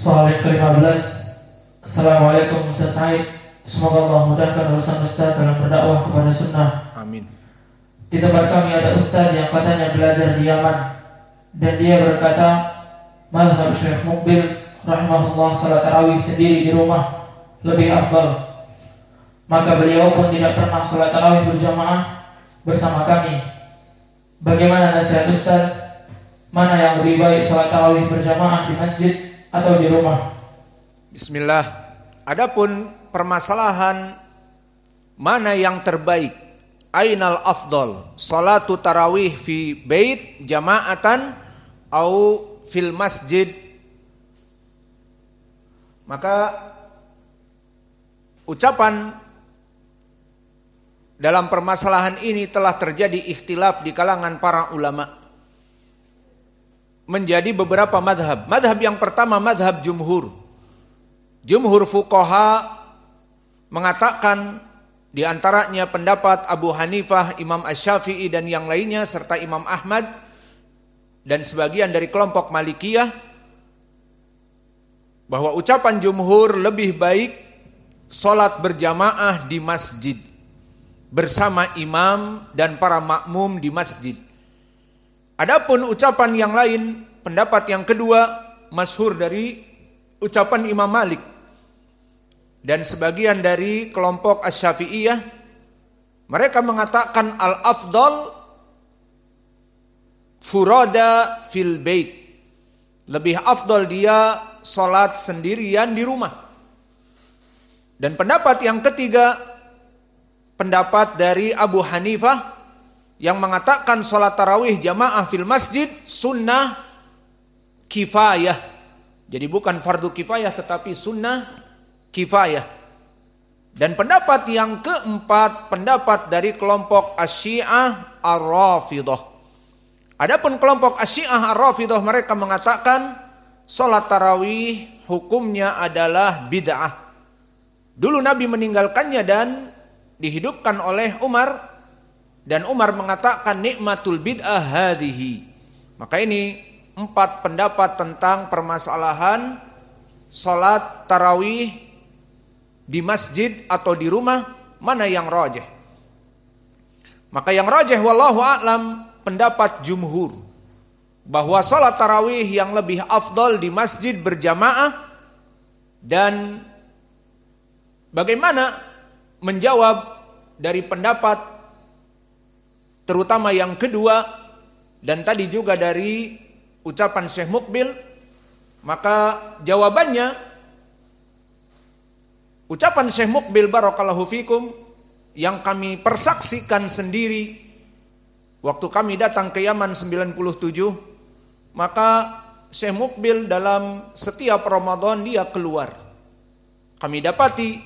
Soal yang ke-15. Assalamualaikum Ustaz Said. Semoga Allah mudahkan urusan Ustaz dalam berdakwah kepada sunnah. Amin. Di tempat kami ada Ustaz yang katanya belajar di Yaman, dan dia berkata mazhab Syekh Mukbil rahimahullah salat tarawih sendiri di rumah lebih afdal. Maka beliau pun tidak pernah salat tarawih berjamaah bersama kami. Bagaimana nasihat Ustaz? Mana yang lebih baik, salat tarawih berjamaah di masjid atau di rumah? Bismillah. Adapun permasalahan mana yang terbaik, ainal afdal, salatu tarawih fi bait jama'atan au fil masjid, maka ucapan dalam permasalahan ini telah terjadi ikhtilaf di kalangan para ulama menjadi beberapa madhab. Madhab yang pertama madhab jumhur. Jumhur fuqaha mengatakan, di antaranya pendapat Abu Hanifah, Imam Asy-Syafi'i dan yang lainnya serta Imam Ahmad dan sebagian dari kelompok Malikiyah, bahwa ucapan jumhur lebih baik salat berjamaah di masjid bersama imam dan para makmum di masjid. Adapun ucapan yang lain, pendapat yang kedua masyhur dari ucapan Imam Malik dan sebagian dari kelompok Asy-Syafi'iyah, mereka mengatakan al-afdal furada fil bait, lebih afdal dia salat sendirian di rumah. Dan pendapat yang ketiga, pendapat dari Abu Hanifah yang mengatakan salat tarawih jamaah fil masjid sunnah kifayah. Jadi bukan fardu kifayah tetapi sunnah kifayah. Dan pendapat yang keempat, pendapat dari kelompok Asy-Syi'ah Ar-Rafidhah. Adapun kelompok Asy-Syi'ah Ar-Rafidhah, mereka mengatakan salat tarawih hukumnya adalah bid'ah. Dulu Nabi meninggalkannya dan dihidupkan oleh Umar, dan Umar mengatakan nikmatul bid'ah hadhihi. Maka ini 4 pendapat tentang permasalahan salat tarawih di masjid atau di rumah, mana yang rajih. Maka yang rajih wallahu a'lam pendapat jumhur, bahwa salat tarawih yang lebih afdal di masjid berjamaah. Dan bagaimana menjawab dari pendapat terutama yang kedua dan tadi juga dari ucapan Syekh Mukbil, maka jawabannya ucapan Syekh Mukbil barakallahu fikum yang kami persaksikan sendiri waktu kami datang ke Yaman 97, maka Syekh Mukbil dalam setiap Ramadan dia keluar. Kami dapati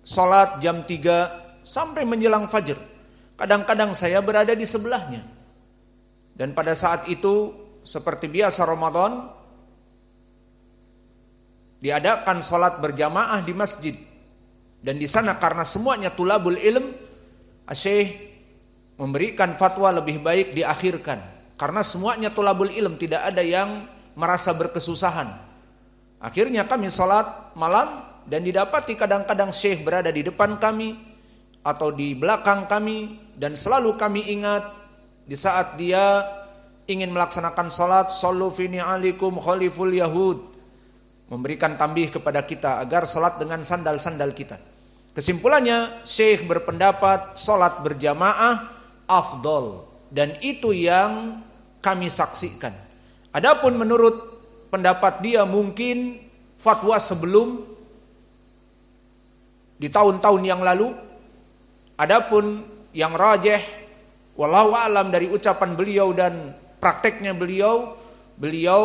salat jam 3 sampai menjelang fajar. Kadang-kadang saya berada di sebelahnya. Dan pada saat itu seperti biasa Ramadan diadakan salat berjamaah di masjid. Dan di sana karena semuanya tulabul ilm, Syekh memberikan fatwa lebih baik diakhirkan. Karena semuanya tulabul ilm, tidak ada yang merasa berkesusahan. Akhirnya kami salat malam dan didapati kadang-kadang Syekh berada di depan kami atau di belakang kami, dan selalu kami ingat di saat dia ingin melaksanakan salat, sallu fi ni'alikum khaliful yahud, memberikan tambih kepada kita agar salat dengan sandal-sandal kita. Kesimpulannya Syekh berpendapat salat berjamaah afdol, dan itu yang kami saksikan. Adapun menurut pendapat dia mungkin fatwa sebelum di tahun-tahun yang lalu. Adapun yang rajih wallahu a'lam dari ucapan beliau dan prakteknya beliau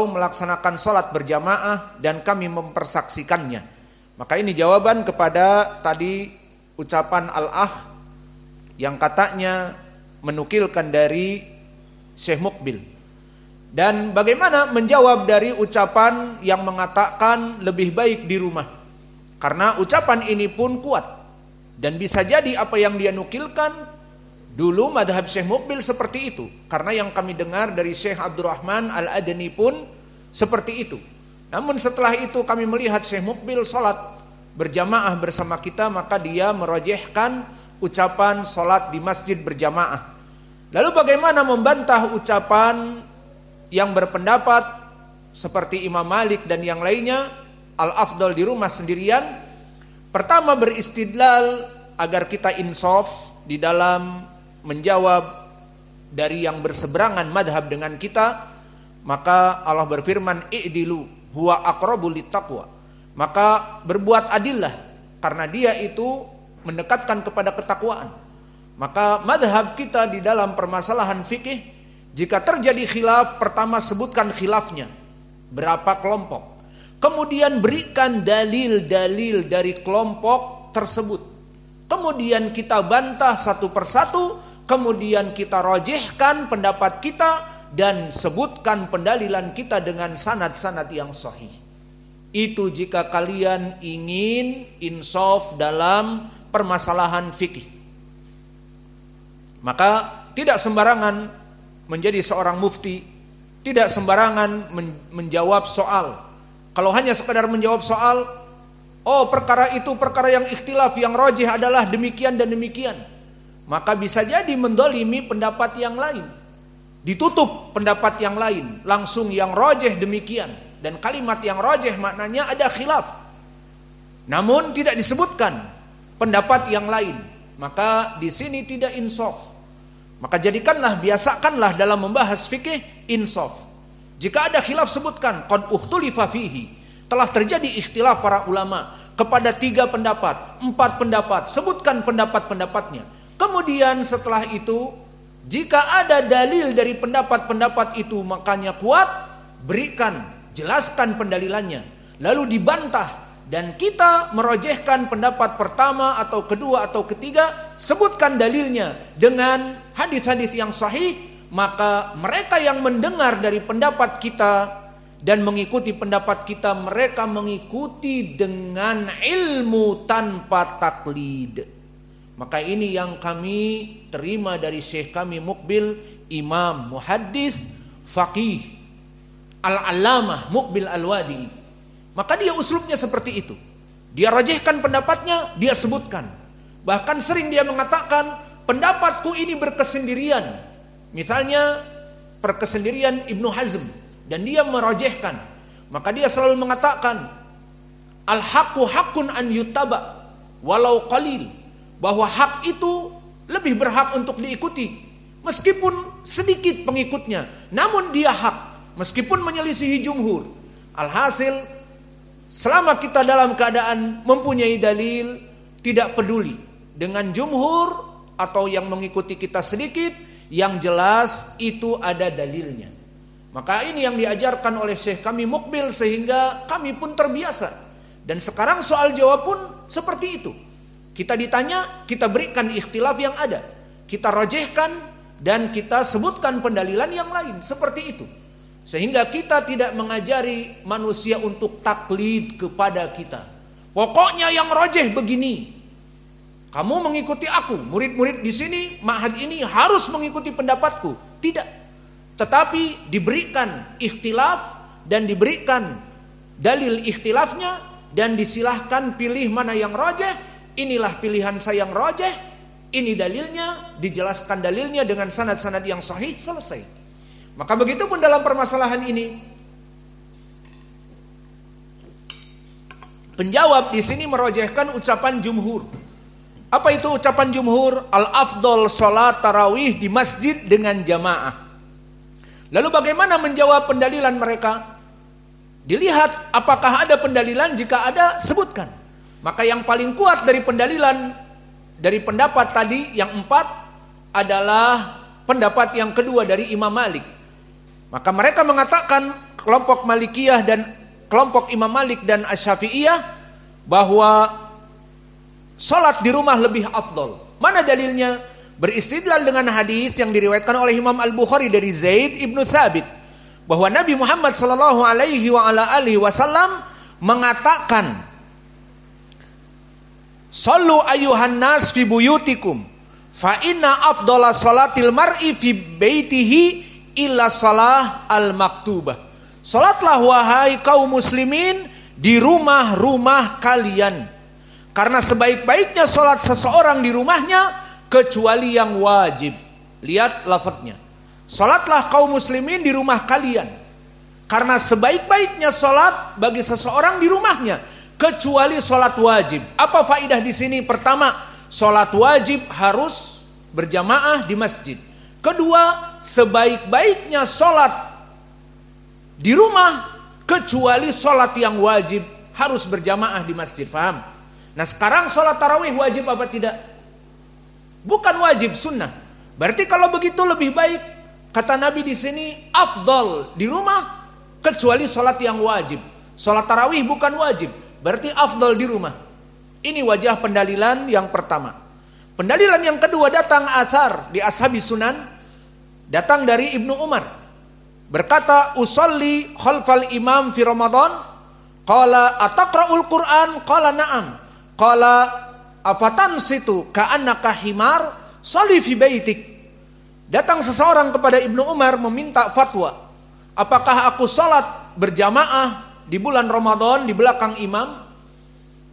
melaksanakan salat berjamaah dan kami mempersaksikannya. Maka ini jawaban kepada tadi ucapan al-akh yang katanya menukilkan dari Syekh Mukbil. Dan bagaimana menjawab dari ucapan yang mengatakan lebih baik di rumah? Karena ucapan ini pun kuat. Dan bisa jadi apa yang dia nukilkan dulu madhab Syekh Mukbil seperti itu. Karena yang kami dengar dari Syekh Abdurrahman Al-Adani pun seperti itu. Namun setelah itu kami melihat Syekh Mukbil sholat berjamaah bersama kita, maka dia merojehkan ucapan sholat di masjid berjamaah. Lalu bagaimana membantah ucapan yang berpendapat seperti Imam Malik dan yang lainnya, al-afdal di rumah sendirian? Pertama, beristidlal agar kita insaf di dalam menjawab dari yang berseberangan madhab dengan kita. Maka Allah berfirman, i'dilu huwa aqrabu littaqwa. Maka berbuat adillah, karena dia itu mendekatkan kepada ketakwaan. Maka madhab kita di dalam permasalahan fikih, jika terjadi khilaf, pertama sebutkan khilafnya, berapa kelompok, kemudian berikan dalil-dalil dari kelompok tersebut, kemudian kita bantah satu persatu, kemudian kita rojihkan pendapat kita dan sebutkan pendalilan kita dengan sanad-sanad yang sahih. Itu jika kalian ingin insaf dalam permasalahan fikih. Maka tidak sembarangan menjadi seorang mufti, tidak sembarangan menjawab soal. Kalau hanya sekadar menjawab soal, oh perkara itu perkara yang ikhtilaf, yang rajih adalah demikian dan demikian, maka bisa jadi mendolimi pendapat yang lain, ditutup pendapat yang lain, langsung yang rajih demikian. Dan kalimat yang rajih maknanya ada khilaf, namun tidak disebutkan pendapat yang lain, maka di sini tidak insaf. Maka jadikanlah, biasakanlah dalam membahas fikih insaf. Jika ada khilaf sebutkan qad ukhtulifa fihi, telah terjadi ikhtilaf para ulama kepada 3 pendapat, 4 pendapat, sebutkan pendapat-pendapatnya. Kemudian setelah itu, jika ada dalil dari pendapat-pendapat itu makanya kuat, berikan, jelaskan pendalilannya, lalu dibantah, dan kita merojehkan pendapat pertama atau kedua atau ketiga, sebutkan dalilnya dengan hadis-hadis yang sahih. Maka mereka yang mendengar dari pendapat kita dan mengikuti pendapat kita, mereka mengikuti dengan ilmu tanpa taklid. Maka ini yang kami terima dari Syekh kami Mukbil, imam, muhaddis, faqih, al-allamah Mukbil al-Wadi. Maka dia uslubnya seperti itu. Dia rajihkan pendapatnya, dia sebutkan. Bahkan sering dia mengatakan, pendapatku ini berkesendirian. Misalnya perkesendirian Ibnu Hazm, dan dia merajihkan. Maka dia selalu mengatakan, al-haqqu haqqun an yuttaba walau qalil. Bahwa hak itu lebih berhak untuk diikuti, meskipun sedikit pengikutnya, namun dia hak, meskipun menyelisihi jumhur. Alhasil, selama kita dalam keadaan mempunyai dalil, tidak peduli dengan jumhur atau yang mengikuti kita sedikit, yang jelas itu ada dalilnya. Maka ini yang diajarkan oleh Syekh kami Mukbil, sehingga kami pun terbiasa. Dan sekarang soal jawab pun seperti itu. Kita ditanya, kita berikan ikhtilaf yang ada, kita rajihkan, dan kita sebutkan pendalilan yang lain, seperti itu. Sehingga kita tidak mengajari manusia untuk taklid kepada kita. Pokoknya yang rajih begini, kamu mengikuti aku, murid-murid di sini, ma'had ini harus mengikuti pendapatku. Tidak. Tetapi diberikan ikhtilaf dan diberikan dalil ikhtilafnya, dan disilahkan pilih mana yang rajih. Inilah pilihan saya yang rajih, ini dalilnya, dijelaskan dalilnya dengan sanad-sanad yang sahih, selesai. Maka begitu pun dalam permasalahan ini, penjawab di sini merojehkan ucapan jumhur. Apa itu ucapan jumhur? Al-afdol sholat tarawih di masjid dengan jamaah. Lalu bagaimana menjawab pendalilan mereka? Dilihat apakah ada pendalilan, jika ada sebutkan. Maka yang paling kuat dari pendalilan dari pendapat tadi yang 4 adalah pendapat yang kedua dari Imam Malik. Maka mereka mengatakan, kelompok Malikiyah dan kelompok Imam Malik dan Asy-Syafi'iyah, bahwa salat di rumah lebih afdol. Mana dalilnya? Beristidlal dengan hadis yang diriwayatkan oleh Imam Al-Bukhari dari Zaid ibnu Thabit, bahwa Nabi Muhammad sallallahu alaihi wasallam mengatakan, "Shallu ayyuhan nas fi buyutikum, fa inna afdhala salatil mar'i fi baitihi illa shalah al-maktubah." Salatlah wahai kaum muslimin di rumah-rumah kalian. Karena sebaik-baiknya salat seseorang di rumahnya kecuali yang wajib. Lihat lafadznya. Salatlah kaum muslimin di rumah kalian. Karena sebaik-baiknya salat bagi seseorang di rumahnya kecuali salat wajib. Apa faidah di sini? Pertama, salat wajib harus berjamaah di masjid. Kedua, sebaik-baiknya salat di rumah kecuali salat yang wajib harus berjamaah di masjid. Faham? Nah, sekarang salat tarawih wajib apa tidak? Bukan wajib, sunnah. Berarti kalau begitu lebih baik, kata Nabi di sini, afdal di rumah kecuali salat yang wajib. Salat tarawih bukan wajib, berarti afdal di rumah. Ini wajah pendalilan yang pertama. Pendalilan yang kedua datang athar di Ashabi Sunan, datang dari Ibnu Umar. Berkata, usolli khalfal imam fi Ramadan. Qala ataqra'ul Qur'an? Qala na'am. Qala afatansitu ka'annaka himar? Sholli fi baitik. Datang seseorang kepada Ibnu Umar meminta fatwa. Apakah aku salat berjamaah di bulan Ramadan di belakang imam?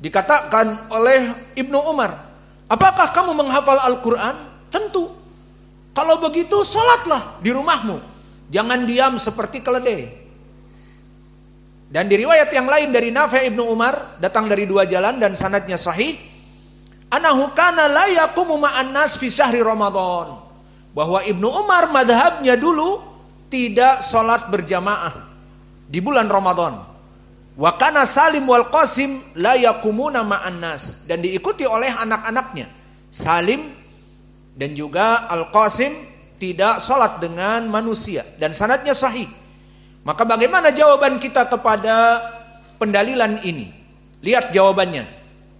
Dikatakan oleh Ibnu Umar, apakah kamu menghafal Al-Quran? Tentu. Kalau begitu salatlah di rumahmu. Jangan diam seperti keledai. Dan di riwayat yang lain dari Nafi' Ibnu Umar, datang dari dua jalan dan sanadnya sahih, anahu kana la yaqumu ma'an nas fi syahri Ramadan. Bahwa Ibnu Umar madhabnya dulu tidak salat berjamaah di bulan Ramadan. Wa kana Salim wal Qasim la yaqumuna ma'an nas, dan diikuti oleh anak-anaknya. Salim dan juga Al-Qasim tidak salat dengan manusia dan sanadnya sahih. Maka bagaimana jawaban kita kepada pendalilan ini? Lihat jawabannya,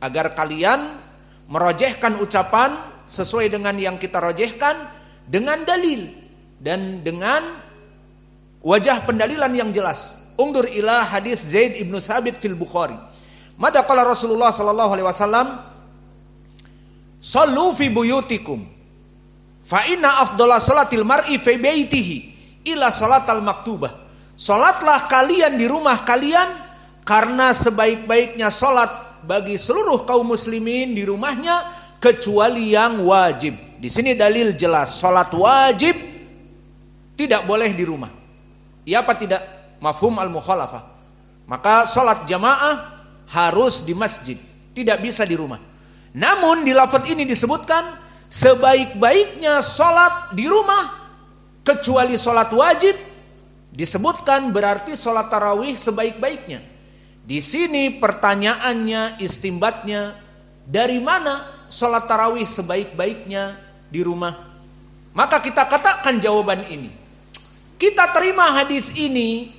agar kalian merojehkan ucapan sesuai dengan yang kita rojehkan dengan dalil dan dengan wajah pendalilan yang jelas. Ungdur ila hadis Zaid ibnu Thabit fil Bukhari. Mada qala Rasulullah sallallahu alaihi wasallam, "Shallu fi buyutikum fa inna afdhala salatil mar'i fi baitihi ila salatal maktubah." Salatlah kalian di rumah kalian, karena sebaik-baiknya salat bagi seluruh kaum muslimin di rumahnya kecuali yang wajib. Di sini dalil jelas, salat wajib tidak boleh di rumah. Ya apa tidak? Mafhum al-mukhalafah. Maka salat jamaah harus di masjid, tidak bisa di rumah. Namun di lafaz ini disebutkan sebaik-baiknya salat di rumah kecuali salat wajib. Disebutkan berarti salat tarawih sebaik-baiknya. Di sini pertanyaannya, istimbatnya, dari mana salat tarawih sebaik-baiknya di rumah? Maka kita katakan jawaban ini. Kita terima hadis ini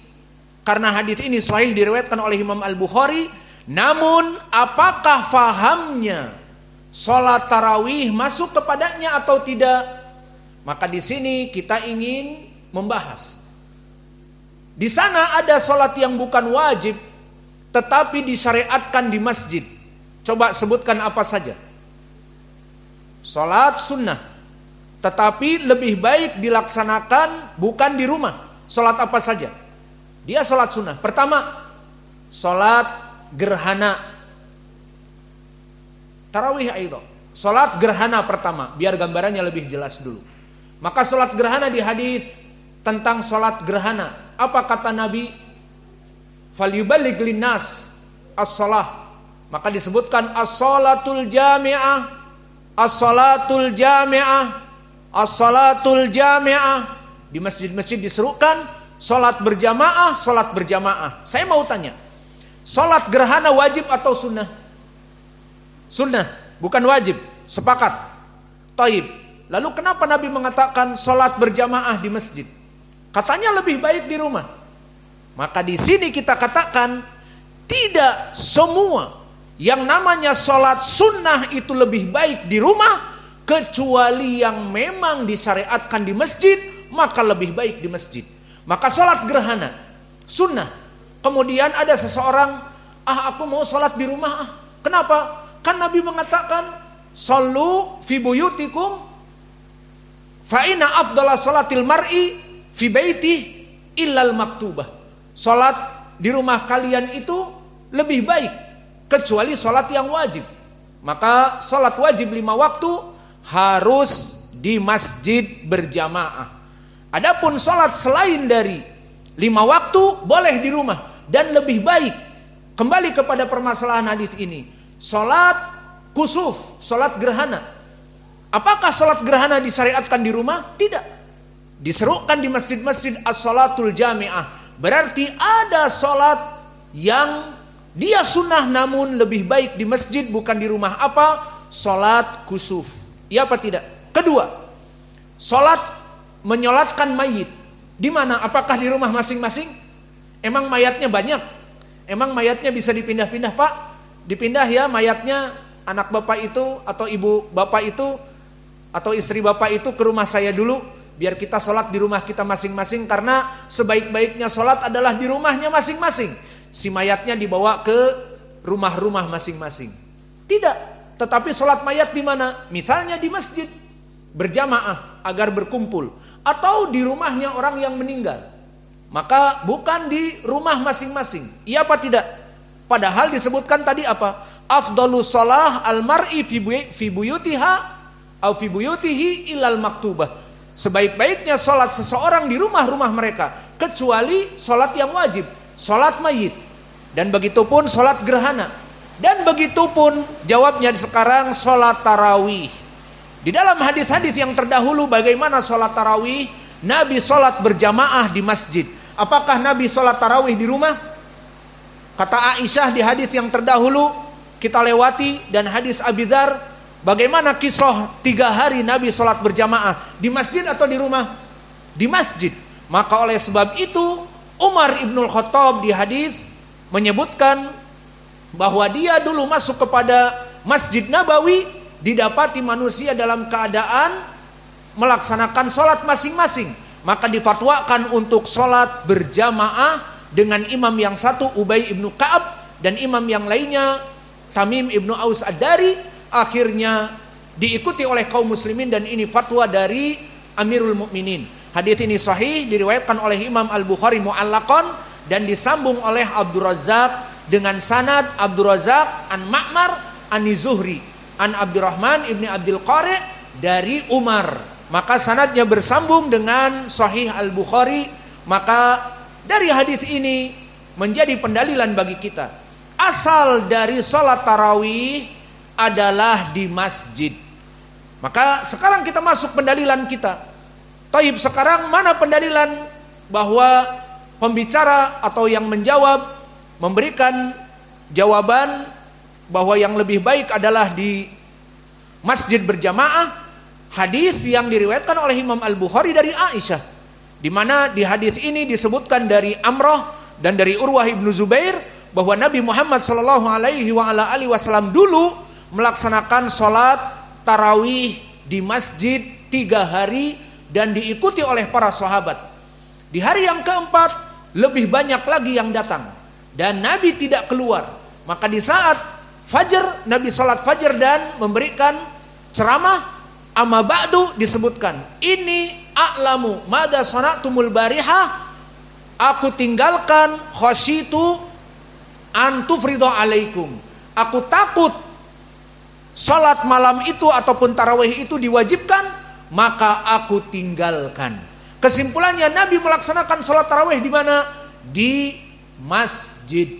karena hadis ini sahih diriwayatkan oleh Imam Al-Bukhari. Namun apakah fahamnya salat tarawih masuk kepadanya atau tidak? Maka di sini kita ingin membahas. Di sana ada salat yang bukan wajib tetapi disyariatkan di masjid. Coba sebutkan apa saja. Salat sunnah tetapi lebih baik dilaksanakan bukan di rumah. Salat apa saja? Dia salat sunnah. Pertama, salat gerhana. Tarawih itu. Salat gerhana pertama, biar gambarannya lebih jelas dulu. Maka salat gerhana di hadis tentang salat gerhana. Apa kata Nabi? Falyuballigh linnas as-shalah. Maka disebutkan as-shalatul jami'ah, as-shalatul jami'ah, as-shalatul jami'ah. Di masjid-masjid diserukan salat berjamaah, salat berjamaah. Saya mau tanya, salat gerhana wajib atau sunnah? Sunnah, bukan wajib. Sepakat. Taib. Lalu kenapa Nabi mengatakan salat berjamaah di masjid? Katanya lebih baik di rumah. Maka di sini kita katakan tidak semua yang namanya salat sunnah itu lebih baik di rumah, kecuali yang memang disyariatkan di masjid, maka lebih baik di masjid. Maka salat gerhana sunnah. Kemudian ada seseorang, aku mau salat di rumah. Kenapa? Kan Nabi mengatakan sallu fi buyutikum fa inna afdhala salatil mar'i fi baitih illal maktubah. Sholat di rumah kalian itu lebih baik kecuali sholat yang wajib. Maka sholat wajib 5 waktu harus di masjid berjamaah. Adapun sholat selain dari 5 waktu boleh di rumah. Dan lebih baik, kembali kepada permasalahan hadis ini, sholat kusuf, sholat gerhana. Apakah sholat gerhana disyariatkan di rumah? Tidak. Diserukan di masjid-masjid as-sholatul jami'ah. Berarti ada sholat yang dia sunnah namun lebih baik di masjid bukan di rumah. Apa? Sholat kusuf. Iya apa tidak? Kedua, sholat menyolatkan mayit. Di mana? Apakah di rumah masing-masing? Emang mayatnya banyak? Emang mayatnya bisa dipindah-pindah, Pak? Dipindah ya mayatnya anak bapak itu atau ibu bapak itu atau istri bapak itu ke rumah saya dulu. Biar kita sholat di rumah kita masing-masing. Karena sebaik-baiknya sholat adalah di rumahnya masing-masing. Si mayatnya dibawa ke rumah-rumah masing-masing. Tidak. Tetapi sholat mayat di mana? Misalnya di masjid berjamaah agar berkumpul. Atau di rumahnya orang yang meninggal. Maka bukan di rumah masing-masing. Iya apa tidak? Padahal disebutkan tadi apa? Afdalus sholah al-mar'i fi buyutiha au fi buyutihi ilal maktubah. Sebaik-baiknya sholat seseorang di rumah-rumah mereka kecuali sholat yang wajib, sholat mayit. Dan begitupun sholat gerhana. Dan begitupun jawabnya sekarang sholat tarawih. Di dalam hadis-hadis yang terdahulu bagaimana sholat tarawih? Nabi sholat berjamaah di masjid. Apakah Nabi sholat tarawih di rumah? Kata Aisyah di hadis yang terdahulu kita lewati dan hadis Abi Dzar. Bagaimana kisah 3 hari Nabi sholat berjamaah? Di masjid atau di rumah? Di masjid. Maka oleh sebab itu Umar ibnul Khattab di hadis menyebutkan bahwa dia dulu masuk kepada Masjid Nabawi, didapati manusia dalam keadaan melaksanakan sholat masing-masing. Maka difatwakan untuk sholat berjamaah dengan imam yang satu Ubay ibnu Ka'ab dan imam yang lainnya Tamim ibnu Aus ad-Dari. Akhirnya diikuti oleh kaum muslimin dan ini fatwa dari Amirul Mukminin. Hadits ini sahih, diriwayatkan oleh Imam Al-Bukhari mu'allaqan dan disambung oleh Abdur Razzaq dengan sanad Abdur Razzaq an Ma'mar an Zuhri an Abdurrahman ibni Abdul Qari dari Umar. Maka sanadnya bersambung dengan sahih Al-Bukhari. Maka dari hadits ini menjadi pendalilan bagi kita. Asal dari sholat tarawih adalah di masjid. Maka sekarang kita masuk pendalilan kita. Taib, sekarang mana pendalilan bahwa pembicara atau yang menjawab memberikan jawaban bahwa yang lebih baik adalah di masjid berjamaah? Hadis yang diriwayatkan oleh Imam Al-Bukhari dari Aisyah, di mana di hadis ini disebutkan dari Amrah dan dari Urwah ibnu Zubair bahwa Nabi Muhammad SAW dulu melaksanakan sholat tarawih di masjid 3 hari dan diikuti oleh para sahabat. Di hari yang keempat lebih banyak lagi yang datang dan Nabi tidak keluar. Maka di saat fajar Nabi sholat fajar dan memberikan ceramah. Amma ba'du disebutkan, ini a'lamu mada sana'tumul barihah, aku tinggalkan khasyitu an tufridu alaikum. Aku takut salat malam itu ataupun tarawih itu diwajibkan, maka aku tinggalkan. Kesimpulannya Nabi melaksanakan salat tarawih di mana? Di masjid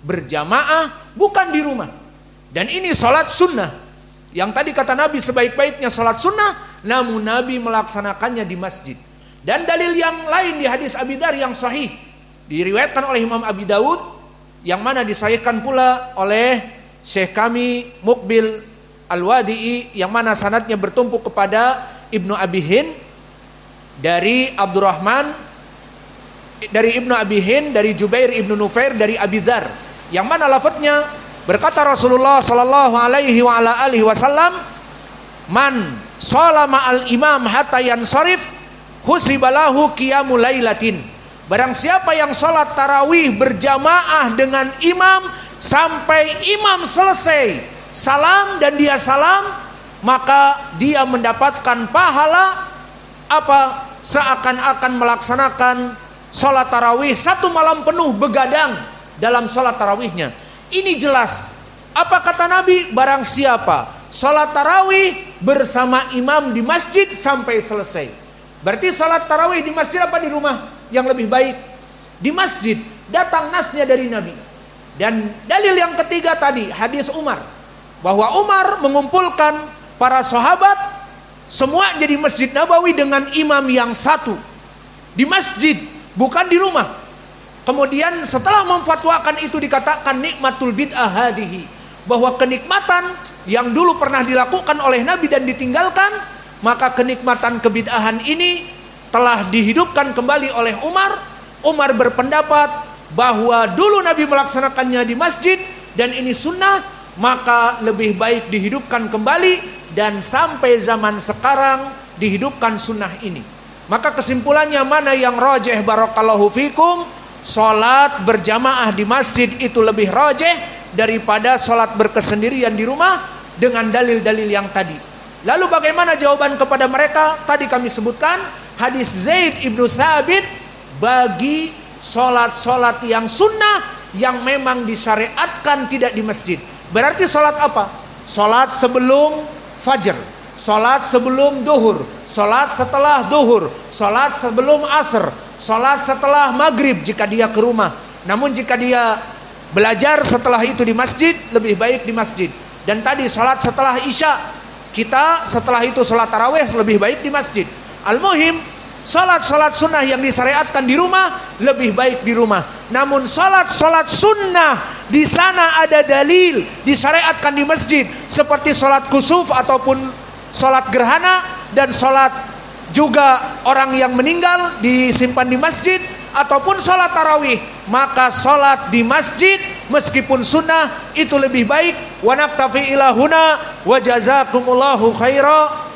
berjamaah, bukan di rumah. Dan ini salat sunnah. Yang tadi kata Nabi sebaik-baiknya salat sunnah, namun Nabi melaksanakannya di masjid. Dan dalil yang lain di hadis Abi Dzar yang sahih diriwayatkan oleh Imam Abi Daud, yang mana disahihkan pula oleh Syekh kami Muqbil Al-Wadi'i, yang mana sanadnya bertumpu kepada Ibnu Abi Hind dari Abdurrahman, dari Ibnu Abi Hind, dari Jubair Ibnu Nufair, dari Abi Dzar, yang mana lafadznya berkata Rasulullah sallallahu alaihi wa ala alihi wasallam, man shala ma'al imam hatta yansharif husibalahu qiyamul lailatin. Barang siapa yang salat tarawih berjamaah dengan imam sampai imam selesai salam dan dia salam, maka dia mendapatkan pahala apa? Seakan-akan melaksanakan sholat tarawih 1 malam penuh begadang dalam sholat tarawihnya. Ini jelas. Apa kata Nabi? Barang siapa sholat tarawih bersama imam di masjid sampai selesai. Berarti sholat tarawih di masjid apa di rumah yang lebih baik? Di masjid. Datang nasnya dari Nabi. Dan dalil yang ketiga tadi, hadis Umar, bahwa Umar mengumpulkan para sahabat semua jadi Masjid Nabawi dengan imam yang satu di masjid, bukan di rumah. Kemudian setelah memfatwakan itu dikatakan nikmatul bid'ah hadihi, bahwa kenikmatan yang dulu pernah dilakukan oleh Nabi dan ditinggalkan, maka kenikmatan kebid'ahan ini telah dihidupkan kembali oleh Umar. Umar berpendapat bahwa dulu Nabi melaksanakannya di masjid dan ini sunnah, maka lebih baik dihidupkan kembali dan sampai zaman sekarang dihidupkan sunnah ini. Maka kesimpulannya mana yang rajih barakallahu fikum, salat berjamaah di masjid itu lebih rajih daripada salat berkesendirian di rumah dengan dalil-dalil yang tadi. Lalu bagaimana jawaban kepada mereka? Tadi kami sebutkan hadis Zaid ibnu Thabit bagi sholat-sholat yang sunnah yang memang disyariatkan tidak di masjid. Berarti sholat apa? Sholat sebelum fajar, sholat sebelum duhur, sholat setelah duhur, sholat sebelum asar, sholat setelah maghrib jika dia ke rumah. Namun jika dia belajar setelah itu di masjid, lebih baik di masjid. Dan tadi sholat setelah isya, kita setelah itu sholat tarawih lebih baik di masjid. Al-muhim, salat-salat sunnah yang disyariatkan di rumah lebih baik di rumah. Namun salat-salat sunnah di sana ada dalil disyariatkan di masjid, seperti salat kusuf ataupun salat gerhana, dan salat juga orang yang meninggal disimpan di masjid, ataupun salat tarawih. Maka salat di masjid meskipun sunnah itu lebih baik. Wa naktafi ila huna wa jazakumullahu khaira.